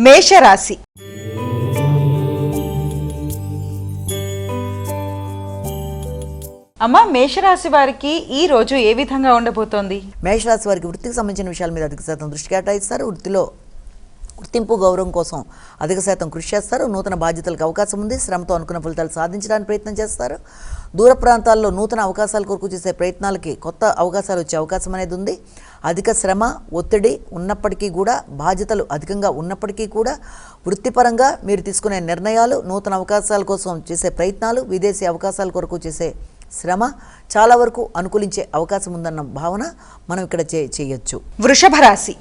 మేషరాశి. అమ్మ, మేషరాశి వారికి ఈ రోజు ఏ విధంగా ఉండబోతోంది? మేషరాశి వారికి వృత్తికి సంబంధించిన విషయాల మీద అధిక శాతం దృష్టి కేటాయిస్తారు. వృత్తిలో గుర్తింపు గౌరవం కోసం అధిక శాతం కృషి చేస్తారు. నూతన బాధ్యతలకు అవకాశం ఉంది. శ్రమతో అనుకున్న ఫలితాలు సాధించడానికి ప్రయత్నం చేస్తారు. దూర ప్రాంతాల్లో నూతన అవకాశాల కొరకు చేసే ప్రయత్నాలకి కొత్త అవకాశాలు వచ్చే అవకాశం అనేది ఉంది. అధిక శ్రమ, ఒత్తిడి ఉన్నప్పటికీ కూడా, బాధ్యతలు అధికంగా ఉన్నప్పటికీ కూడా వృత్తిపరంగా మీరు తీసుకునే నిర్ణయాలు, నూతన అవకాశాల కోసం చేసే ప్రయత్నాలు, విదేశీ అవకాశాల కొరకు చేసే శ్రమ చాలా వరకు అనుకూలించే అవకాశం ఉందన్న భావన మనం ఇక్కడ చేయొచ్చు. వృషభ రాశి.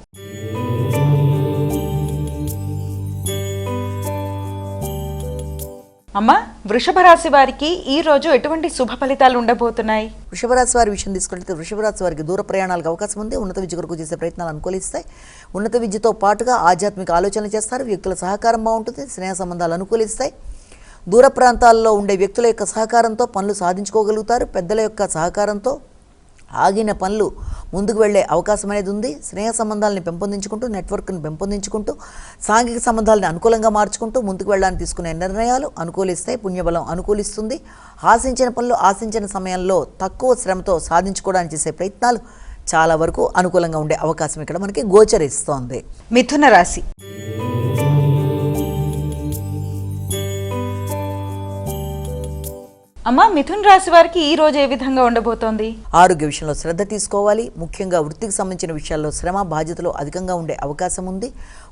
అమ్మ, వృషభ రాశి వారికి ఈ రోజు ఎటువంటి శుభ ఫలితాలు ఉండబోతున్నాయి? వృషభ రాశి వారి విషయం తీసుకుంటే వృషభ రాశి వారికి దూర ప్రయాణాలకు అవకాశం ఉంది. ఉన్నత విద్య కొరకు చేసే ప్రయత్నాలు అనుకూలిస్తాయి. ఉన్నత విద్యతో పాటుగా ఆధ్యాత్మిక ఆలోచనలు చేస్తారు. వ్యక్తుల సహకారం బాగుంటుంది. స్నేహ సంబంధాలు అనుకూలిస్తాయి. దూర ప్రాంతాల్లో ఉండే వ్యక్తుల యొక్క సహకారంతో పనులు సాధించుకోగలుగుతారు. పెద్దల యొక్క సహకారంతో ఆగిన పనులు ముందుకు వెళ్లే అవకాశం అనేది ఉంది. స్నేహ సంబంధాలను పెంపొందించుకుంటూ, నెట్వర్క్ను పెంపొందించుకుంటూ, సాంఘిక సంబంధాలను అనుకూలంగా మార్చుకుంటూ ముందుకు వెళ్ళడానికి తీసుకునే నిర్ణయాలు అనుకూలిస్తాయి. పుణ్యబలం అనుకూలిస్తుంది. ఆశించిన పనులు ఆశించిన సమయంలో తక్కువ శ్రమతో సాధించుకోవడానికి చేసే ప్రయత్నాలు చాలా వరకు అనుకూలంగా ఉండే అవకాశం ఇక్కడ మనకి గోచరిస్తోంది. మిథున రాశి. అమ్మ, మిథున రాశి వారికి ఈ రోజు ఏ విధంగా ఉండబోతోంది? ఆరోగ్య విషయంలో శ్రద్ధ తీసుకోవాలి. ముఖ్యంగా వృత్తికి సంబంధించిన విషయాల్లో శ్రమ, బాధ్యతలు అధికంగా ఉండే అవకాశం ఉంది.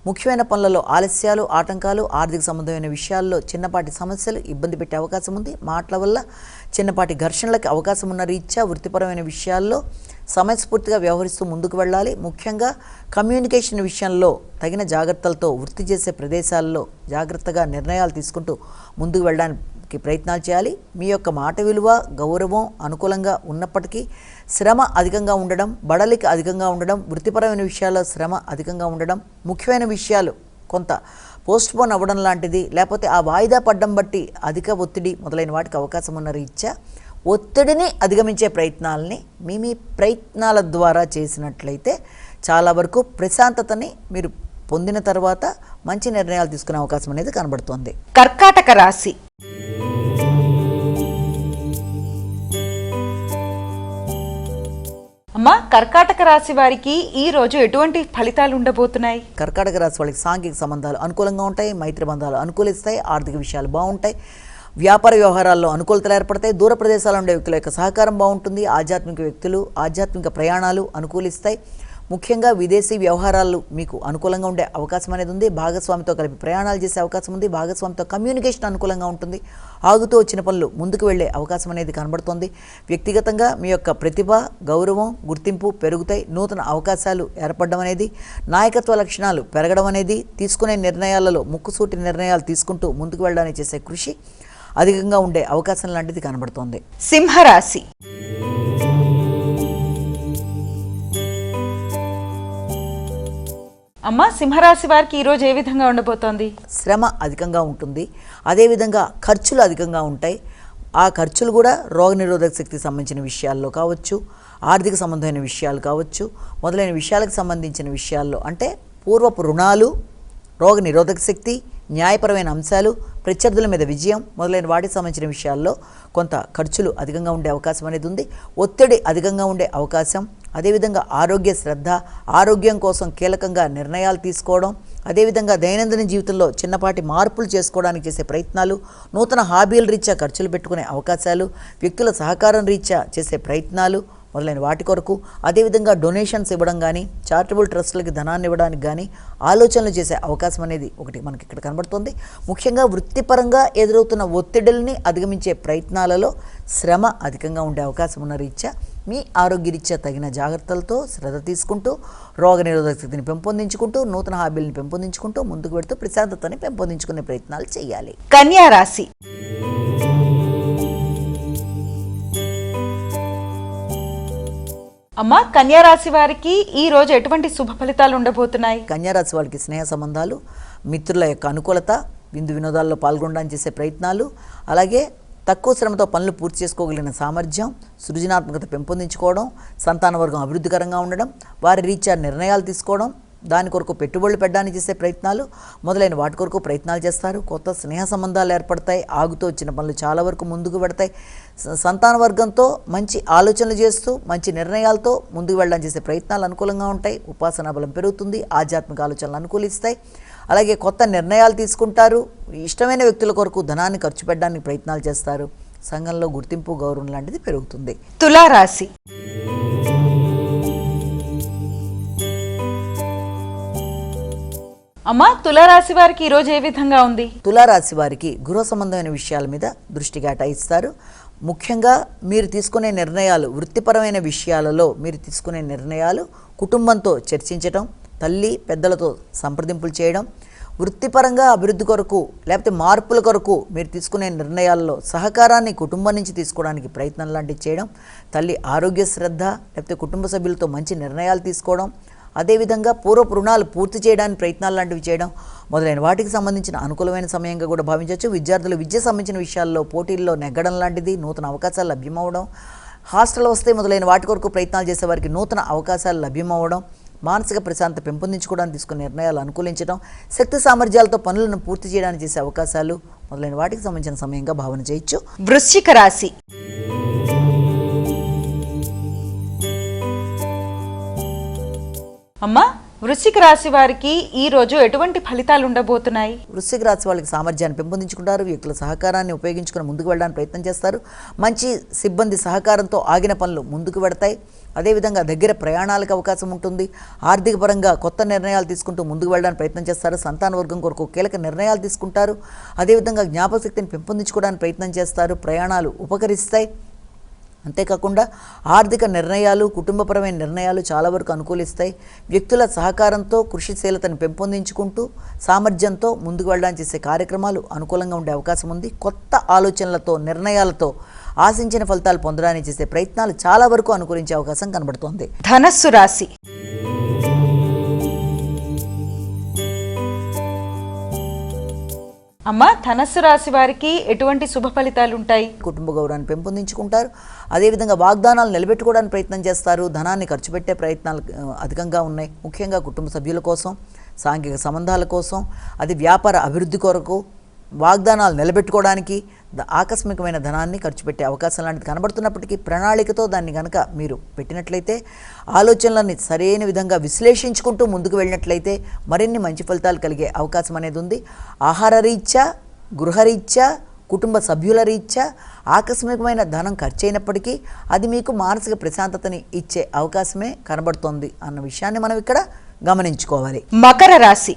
ముఖ్యమైన పనులలో ఆలస్యాలు, ఆటంకాలు, ఆర్థిక సంబంధమైన విషయాల్లో చిన్నపాటి సమస్యలు ఇబ్బంది పెట్టే అవకాశం ఉంది. మాటల వల్ల చిన్నపాటి ఘర్షణలకు అవకాశం ఉన్న రీత్యా వృత్తిపరమైన విషయాల్లో సమయస్ఫూర్తిగా వ్యవహరిస్తూ ముందుకు వెళ్ళాలి. ముఖ్యంగా కమ్యూనికేషన్ విషయంలో తగిన జాగ్రత్తలతో వృత్తి చేసే ప్రదేశాల్లో జాగ్రత్తగా నిర్ణయాలు తీసుకుంటూ ముందుకు వెళ్ళడానికి ప్రయత్నాలు చేయాలి. మీ యొక్క మాట విలువ, గౌరవం అనుకూలంగా ఉన్నప్పటికీ శ్రమ అధికంగా ఉండడం, బడలిక అధికంగా ఉండడం, వృత్తిపరమైన విషయాల్లో శ్రమ అధికంగా ఉండడం, ముఖ్యమైన విషయాలు కొంత పోస్ట్పోన్ అవ్వడం లాంటిది, లేకపోతే ఆ వాయిదా పడ్డం బట్టి అధిక ఒత్తిడి మొదలైన వాటికి అవకాశం ఉన్న రీత్యా ఒత్తిడిని అధిగమించే ప్రయత్నాలని మీ ప్రయత్నాల ద్వారా చేసినట్లయితే చాలా వరకు ప్రశాంతతని మీరు పొందిన తర్వాత మంచి నిర్ణయాలు తీసుకునే అవకాశం అనేది కనబడుతోంది. కర్కాటక రాశి. అమ్మ, కర్కాటక రాశి వారికి ఈ రోజు ఎటువంటి ఫలితాలు ఉండబోతున్నాయి? కర్కాటక రాశి వాళ్ళకి సాంఘిక సంబంధాలు అనుకూలంగా ఉంటాయి. మైత్రి బంధాలు అనుకూలిస్తాయి. ఆర్థిక విషయాలు బాగుంటాయి. వ్యాపార వ్యవహారాల్లో అనుకూలతలు ఏర్పడతాయి. దూర ప్రదేశాల్లో ఉండే వ్యక్తుల యొక్క సహకారం బాగుంటుంది. ఆధ్యాత్మిక వ్యక్తులు, ఆధ్యాత్మిక ప్రయాణాలు అనుకూలిస్తాయి. ముఖ్యంగా విదేశీ వ్యవహారాలు మీకు అనుకూలంగా ఉండే అవకాశం అనేది ఉంది. భాగస్వామితో కలిపి ప్రయాణాలు చేసే అవకాశం ఉంది. భాగస్వామితో కమ్యూనికేషన్ అనుకూలంగా ఉంటుంది. ఆగుతూ వచ్చిన పనులు ముందుకు వెళ్లే అవకాశం అనేది కనబడుతోంది. వ్యక్తిగతంగా మీ యొక్క ప్రతిభ, గౌరవం, గుర్తింపు పెరుగుతాయి. నూతన అవకాశాలు ఏర్పడడం అనేది, నాయకత్వ లక్షణాలు పెరగడం అనేది, తీసుకునే నిర్ణయాలలో ముక్కుసూటి నిర్ణయాలు తీసుకుంటూ ముందుకు వెళ్ళడానికి చేసే కృషి అధికంగా ఉండే అవకాశం లాంటిది కనబడుతోంది. సింహరాశి. అమ్మ, సింహరాశి వారికి ఈ రోజు ఏ విధంగా ఉండబోతోంది? శ్రమ అధికంగా ఉంటుంది. అదేవిధంగా ఖర్చులు అధికంగా ఉంటాయి. ఆ ఖర్చులు కూడా రోగనిరోధక శక్తికి సంబంధించిన విషయాల్లో కావచ్చు, ఆర్థిక సంబంధమైన విషయాలు కావచ్చు, మొదలైన విషయాలకు సంబంధించిన విషయాల్లో అంటే పూర్వపు రుణాలు, రోగనిరోధక శక్తి, న్యాయపరమైన అంశాలు, ప్రత్యర్థుల మీద విజయం మొదలైన వాటికి సంబంధించిన విషయాల్లో కొంత ఖర్చులు అధికంగా ఉండే అవకాశం అనేది ఉంది. ఒత్తిడి అధికంగా ఉండే అవకాశం, అదేవిధంగా ఆరోగ్య శ్రద్ధ, ఆరోగ్యం కోసం కీలకంగా నిర్ణయాలు తీసుకోవడం, అదేవిధంగా దైనందిన జీవితంలో చిన్నపాటి మార్పులు చేసుకోవడానికి చేసే ప్రయత్నాలు, నూతన హాబీల రీత్యా ఖర్చులు పెట్టుకునే అవకాశాలు, వ్యక్తుల సహకారం రీత్యా చేసే ప్రయత్నాలు మొదలైన వాటి కొరకు, అదేవిధంగా డొనేషన్స్ ఇవ్వడం కానీ, చారిటబుల్ ట్రస్టులకి ధనాన్ని ఇవ్వడానికి కానీ ఆలోచనలు చేసే అవకాశం అనేది ఒకటి మనకి ఇక్కడ కనబడుతుంది. ముఖ్యంగా వృత్తిపరంగా ఎదురవుతున్న ఒత్తిడుల్ని అధిగమించే ప్రయత్నాలలో శ్రమ అధికంగా ఉండే అవకాశం ఉన్న రీత్యా మీ ఆరోగ్య రీత్యా తగిన జాగ్రత్తలతో శ్రద్ధ తీసుకుంటూ, రోగనిరోధక శక్తిని పెంపొందించుకుంటూ, నూతన హాబీలను పెంపొందించుకుంటూ ముందుకు పెడుతూ ప్రశాంతతని పెంపొందించుకునే ప్రయత్నాలు చేయాలి. కన్యా రాశి. అమ్మ, కన్యా రాశి వారికి ఈ రోజు ఎటువంటి శుభ ఫలితాలు ఉండబోతున్నాయి? కన్యా రాశి వాళ్ళకి స్నేహ సంబంధాలు, మిత్రుల యొక్క అనుకూలత, విందు వినోదాల్లో పాల్గొనడానికి చేసే ప్రయత్నాలు, అలాగే తక్కువ శ్రమతో పనులు పూర్తి చేసుకోగలిగిన సామర్థ్యం, సృజనాత్మకత పెంపొందించుకోవడం, సంతాన వర్గం అభివృద్ధికరంగా ఉండడం, వారి రీత్యా నిర్ణయాలు తీసుకోవడం, దాని కొరకు పెట్టుబడులు పెట్టడానికి చేసే ప్రయత్నాలు మొదలైన వాటి కొరకు ప్రయత్నాలు చేస్తారు. కొత్త స్నేహ సంబంధాలు ఏర్పడతాయి. ఆగుతూ వచ్చిన పనులు చాలా వరకు ముందుకు పెడతాయి. సంతాన వర్గంతో మంచి ఆలోచనలు చేస్తూ మంచి నిర్ణయాలతో ముందుకు వెళ్ళడానికి చేసే ప్రయత్నాలు అనుకూలంగా ఉంటాయి. ఉపాసనా బలం పెరుగుతుంది. ఆధ్యాత్మిక ఆలోచనలు అనుకూలిస్తాయి. అలాగే కొత్త నిర్ణయాలు తీసుకుంటారు. ఇష్టమైన వ్యక్తుల కొరకు ధనాన్ని ఖర్చు పెట్టడానికి ప్రయత్నాలు చేస్తారు. సంఘంలో గుర్తింపు గౌరవం లాంటిది పెరుగుతుంది. తులారాశి. అమ్మా, తులారాశి వారికి ఈరోజు ఏ విధంగా ఉంది? తులారాశి వారికి గృహ సంబంధమైన విషయాల మీద దృష్టి కేటాయిస్తారు. ముఖ్యంగా మీరు తీసుకునే నిర్ణయాలు, వృత్తిపరమైన విషయాలలో మీరు తీసుకునే నిర్ణయాలు కుటుంబంతో చర్చించటం, తల్లి పెద్దలతో సంప్రదింపులు చేయడం, వృత్తిపరంగా అభివృద్ధి కొరకు లేకపోతే మార్పుల కొరకు మీరు తీసుకునే నిర్ణయాల్లో సహకారాన్ని కుటుంబం నుంచి తీసుకోవడానికి ప్రయత్నం లాంటివి చేయడం, తల్లి ఆరోగ్య శ్రద్ధ లేకపోతే కుటుంబ సభ్యులతో మంచి నిర్ణయాలు తీసుకోవడం, అదేవిధంగా పూర్వపు రుణాలు పూర్తి చేయడానికి ప్రయత్నాలు లాంటివి చేయడం మొదలైన వాటికి సంబంధించిన అనుకూలమైన సమయంగా కూడా భావించవచ్చు. విద్యార్థులు విద్య సంబంధించిన విషయాల్లో పోటీల్లో నెగ్గడం లాంటిది, నూతన అవకాశాలు లభ్యమవడం, హాస్టల్ వస్తే మొదలైన వాటి కొరకు ప్రయత్నాలు చేసే వారికి నూతన అవకాశాలు లభ్యమవడం, మానసిక ప్రశాంతత పెంపొందించుకోవడానికి తీసుకునే నిర్ణయాలు అనుకూలించడం, శక్తి సామర్థ్యాలతో పనులను పూర్తి చేయడానికి చేసే అవకాశాలు మొదలైన వాటికి సంబంధించిన సమయంగా భావన చేయొచ్చు. వృశ్చిక రాశి. అమ్మా, వృశ్చిక రాశి వారికి ఈ రోజు ఎటువంటి ఫలితాలు ఉండబోతున్నాయి? వృశ్చిక రాశి వాళ్ళకి సామర్థ్యాన్ని పెంపొందించుకుంటారు. వ్యక్తుల సహకారాన్ని ఉపయోగించుకుని ముందుకు వెళ్ళడానికి ప్రయత్నం చేస్తారు. మంచి సిబ్బంది సహకారంతో ఆగిన పనులు ముందుకు వెడతాయి. అదేవిధంగా దగ్గర ప్రయాణాలకు అవకాశం ఉంటుంది. ఆర్థిక పరంగా కొత్త నిర్ణయాలు తీసుకుంటూ ముందుకు వెళ్ళడానికి ప్రయత్నం చేస్తారు. సంతాన వర్గం కొరకు కీలక నిర్ణయాలు తీసుకుంటారు. అదేవిధంగా జ్ఞాపక శక్తిని పెంపొందించుకోవడానికి ప్రయత్నం చేస్తారు. ప్రయాణాలు ఉపకరిస్తాయి. అంతేకాకుండా ఆర్థిక నిర్ణయాలు, కుటుంబపరమైన నిర్ణయాలు చాలా వరకు అనుకూలిస్తాయి. వ్యక్తుల సహకారంతో కృషిశీలతను పెంపొందించుకుంటూ సామర్థ్యంతో ముందుకు వెళ్ళడానికి చేసే కార్యక్రమాలు అనుకూలంగా ఉండే అవకాశం ఉంది. కొత్త ఆలోచనలతో, నిర్ణయాలతో ఆశించిన ఫలితాలు పొందడానికి చేసే ప్రయత్నాలు చాలా వరకు అనుకూలించే అవకాశం కనబడుతోంది. ధనస్సు రాశి. అమ్మా, ధనస్సు రాశి వారికి ఎటువంటి శుభ ఫలితాలు ఉంటాయి? కుటుంబ గౌరవాన్ని పెంపొందించుకుంటారు. అదేవిధంగా వాగ్దానాలు నిలబెట్టుకోవడానికి ప్రయత్నం చేస్తారు. ధనాన్ని ఖర్చు పెట్టే ప్రయత్నాలు అధికంగా ఉన్నాయి. ముఖ్యంగా కుటుంబ సభ్యుల కోసం, సాంఘిక సంబంధాల కోసం, అది వ్యాపార అభివృద్ధి కొరకు వాగ్దానాలు నిలబెట్టుకోవడానికి ఆకస్మికమైన ధనాన్ని ఖర్చు పెట్టే అవకాశం లాంటిది కనబడుతున్నప్పటికీ ప్రణాళికతో దాన్ని కనుక మీరు పెట్టినట్లయితే, ఆలోచనలని సరైన విధంగా విశ్లేషించుకుంటూ ముందుకు వెళ్ళినట్లయితే మరిన్ని మంచి ఫలితాలు కలిగే అవకాశం అనేది ఉంది. ఆహార రీత్యా, గృహరీత్యా, కుటుంబ సభ్యుల రీత్యా ఆకస్మికమైన ధనం ఖర్చు అయినప్పటికీ అది మీకు మానసిక ప్రశాంతతని ఇచ్చే అవకాశమే కనబడుతోంది అన్న విషయాన్ని మనం ఇక్కడ గమనించుకోవాలి. మకర రాశి.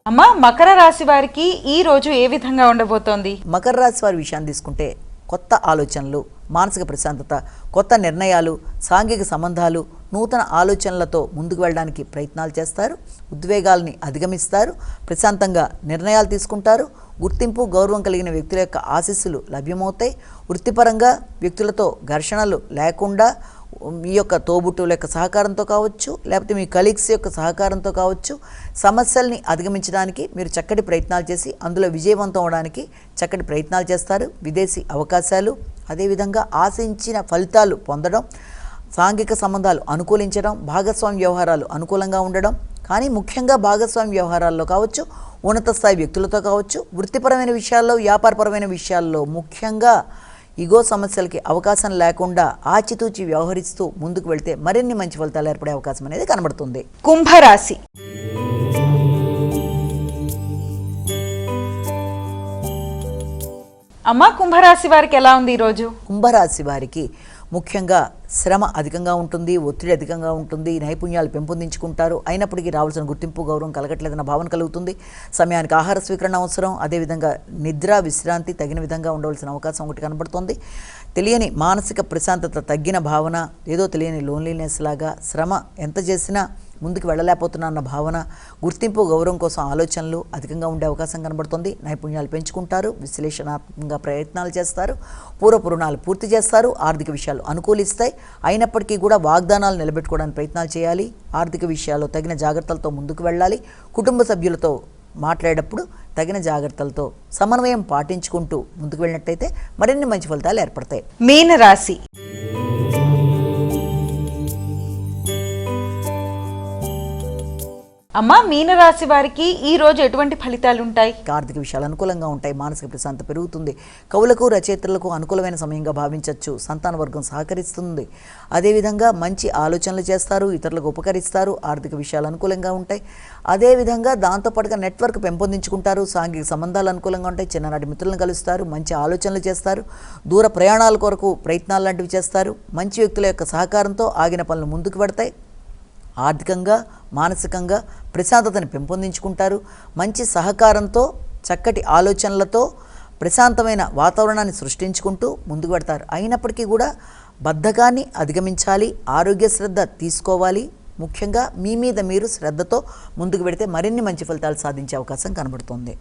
అమ్మా, మకర రాశి వారికి ఈ రోజు ఏ విధంగా ఉండబోతోంది? మకర రాశి వారి విషయాన్ని తీసుకుంటే కొత్త ఆలోచనలు, మానసిక ప్రశాంతత, కొత్త నిర్ణయాలు, సాంఘిక సంబంధాలు, నూతన ఆలోచనలతో ముందుకు వెళ్ళడానికి ప్రయత్నాలు చేస్తారు. ఉద్వేగాల్ని అధిగమిస్తారు. ప్రశాంతంగా నిర్ణయాలు తీసుకుంటారు. గుర్తింపు, గౌరవం కలిగిన వ్యక్తుల యొక్క ఆశీస్సులు లభ్యమవుతాయి. వృత్తిపరంగా వ్యక్తులతో ఘర్షణలు లేకుండా మీ యొక్క తోబుట్టువుల యొక్క సహకారంతో కావచ్చు, లేకపోతే మీ కలీగ్స్ యొక్క సహకారంతో కావచ్చు, సమస్యల్ని అధిగమించడానికి మీరు చక్కటి ప్రయత్నాలు చేసి అందులో విజయవంతం అవడానికి చక్కటి ప్రయత్నాలు చేస్తారు. విదేశీ అవకాశాలు, అదేవిధంగా ఆశించిన ఫలితాలు పొందడం, సాంఘిక సంబంధాలు అనుకూలించడం, భాగస్వామ్య వ్యవహారాలు అనుకూలంగా ఉండడం, కానీ ముఖ్యంగా భాగస్వామ్య వ్యవహారాల్లో కావచ్చు, ఉన్నత స్థాయి వ్యక్తులతో కావచ్చు, వృత్తిపరమైన విషయాల్లో, వ్యాపారపరమైన విషయాల్లో ముఖ్యంగా ఇగో సమస్యలకి అవకాశం లేకుండా ఆచితూచి వ్యవహరిస్తూ ముందుకు వెళ్తే మరిన్ని మంచి ఫలితాలు ఏర్పడే అవకాశం అనేది కనబడుతుంది. కుంభరాశి. అమ్మా, కుంభరాశి వారికి ఎలా ఉంది ఈరోజు? కుంభరాశి వారికి ముఖ్యంగా శ్రమ అధికంగా ఉంటుంది, ఒత్తిడి అధికంగా ఉంటుంది, నైపుణ్యాలు పెంపొందించుకుంటారు. అయినప్పటికీ రావాల్సిన గుర్తింపు, గౌరవం కలగట్లేదన్న భావన కలుగుతుంది. సమయానికి ఆహార స్వీకరణ అవసరం. అదేవిధంగా నిద్ర, విశ్రాంతి తగిన విధంగా ఉండవలసిన అవకాశం ఒకటి కనబడుతోంది. తెలియని మానసిక ప్రశాంతత తగ్గిన భావన, ఏదో తెలియని లోన్లీనెస్ లాగా, శ్రమ ఎంత చేసినా ముందుకు వెళ్ళలేకపోతున్నా అన్న భావన, గుర్తింపు, గౌరవం కోసం ఆలోచనలు అధికంగా ఉండే అవకాశం కనబడుతుంది. నైపుణ్యాలు పెంచుకుంటారు. విశ్లేషణాత్మకంగా ప్రయత్నాలు చేస్తారు. పూర్వపు రుణాలు పూర్తి చేస్తారు. ఆర్థిక విషయాలు అనుకూలిస్తాయి. అయినప్పటికీ కూడా వాగ్దానాలు నిలబెట్టుకోవడానికి ప్రయత్నాలు చేయాలి. ఆర్థిక విషయాల్లో తగిన జాగ్రత్తలతో ముందుకు వెళ్ళాలి. కుటుంబ సభ్యులతో మాట్లాడేటప్పుడు తగిన జాగ్రత్తలతో సమన్వయం పాటించుకుంటూ ముందుకు వెళ్ళినట్టయితే మరిన్ని మంచి ఫలితాలు ఏర్పడతాయి. మీన రాశి. అమ్మా మీనరాశి వారికి ఈ రోజు ఎటువంటి ఫలితాలు ఉంటాయి? ఆర్థిక విషయాలు అనుకూలంగా ఉంటాయి. మానసిక ప్రశాంతత పెరుగుతుంది. కవులకు రచయితలకు అనుకూలమైన సమయంగా భావించవచ్చు. సంతాన వర్గం సహకరిస్తుంది. అదేవిధంగా మంచి ఆలోచనలు చేస్తారు, ఇతరులకు ఉపకరిస్తారు. ఆర్థిక విషయాలు అనుకూలంగా ఉంటాయి. అదేవిధంగా దాంతోపాటుగా నెట్వర్క్ పెంపొందించుకుంటారు. సాంఘిక సంబంధాలు అనుకూలంగా ఉంటాయి. చిన్ననాటి మిత్రులను కలుస్తారు. మంచి ఆలోచనలు చేస్తారు. దూర ప్రయాణాల కొరకు ప్రయత్నాలు లాంటివి చేస్తారు. మంచి వ్యక్తుల యొక్క సహకారంతో ఆగిన పనులు ముందుకు పడతాయి. ఆర్థికంగా మానసికంగా ప్రశాంతతని పెంపొందించుకుంటారు. మంచి సహకారంతో చక్కటి ఆలోచనలతో ప్రశాంతమైన వాతావరణాన్ని సృష్టించుకుంటూ ముందుకు పెడతారు. అయినప్పటికీ కూడా బద్ధకాన్ని అధిగమించాలి, ఆరోగ్య శ్రద్ధ తీసుకోవాలి. ముఖ్యంగా మీ మీద మీరు శ్రద్ధతో ముందుకు పెడితే మరిన్ని మంచి ఫలితాలు సాధించే అవకాశం కనబడుతుంది.